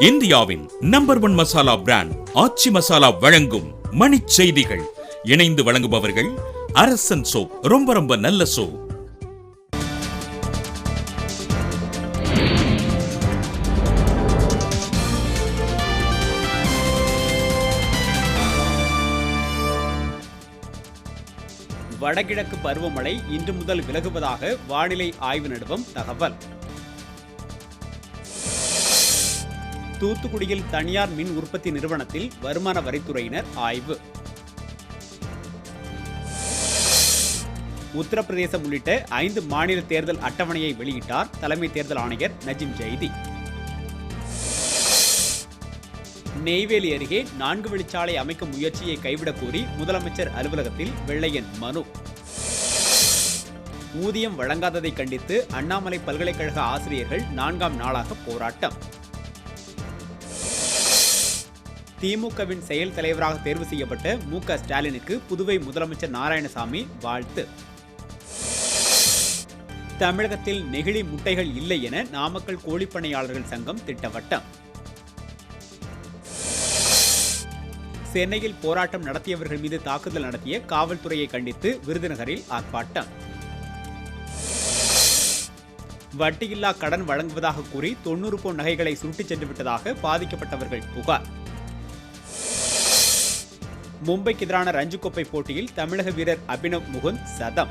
இந்தியாவின் number 1 masala brand ஆச்சி மசாலா வழங்கும் மணிச் செய்திகள். இணைந்து வழங்குபவர்கள் அரசன் சோப். ரொம்ப ரொம்ப நல்ல சோப். வடகிழக்கு பருவமழை இன்று முதல் விலகுவதாக வானிலை ஆய்வு நிறுவனம் தகவல். தூத்துக்குடியில் தனியார் மின் உற்பத்தி நிறுவனத்தில் வருமான வரித்துறையினர் ஆய்வு. உத்தரப்பிரதேசம் உள்ளிட்ட 5 மாநில தேர்தல் அட்டவணையை வெளியிட்டார் தலைமை தேர்தல் ஆணையர் நஜீம் ஜைதி. நெய்வேலி அருகே 4 வழிச்சாலை அமைக்கும் முயற்சியை கைவிடக் கோரி முதலமைச்சர் அலுவலகத்தில் வெள்ளையன் மனு. ஊதியம் வழங்காததை கண்டித்து அண்ணாமலை பல்கலைக்கழக ஆசிரியர்கள் 4ஆம் நாளாக போராட்டம். திமுகவின் செயல் தலைவராக தேர்வு செய்யப்பட்ட மு.க. ஸ்டாலினுக்கு புதுவை முதலமைச்சர் நாராயணசாமி வாழ்த்து. தமிழகத்தில் நெகிழி முட்டைகள் இல்லை என நாமக்கல் கோழிப்பண்ணையாளர்கள் சங்கம் திட்டவட்டம். சென்னையில் போராட்டம் நடத்தியவர்கள் மீது தாக்குதல் நடத்திய காவல்துறையை கண்டித்து விருதுநகரில் ஆர்ப்பாட்டம். வட்டியில்லா கடன் வழங்குவதாக கூறி 90 பவுன் நகைகளை சுருட்டிச் சென்று விட்டதாக பாதிக்கப்பட்டவர்கள் புகார். மும்பைக்கு எதிரான ரஞ்சி கோப்பை போட்டியில் தமிழக வீரர் அபினவ் முகுந்த் சதம்.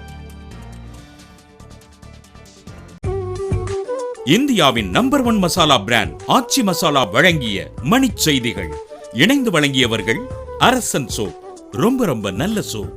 இந்தியாவின் நம்பர் 1 மசாலா பிராண்ட் ஆச்சி மசாலா வழங்கிய மணிச் செய்திகள். இணைந்து வழங்கியவர்கள் அரசன் சோப். ரொம்ப ரொம்ப நல்ல சோப்.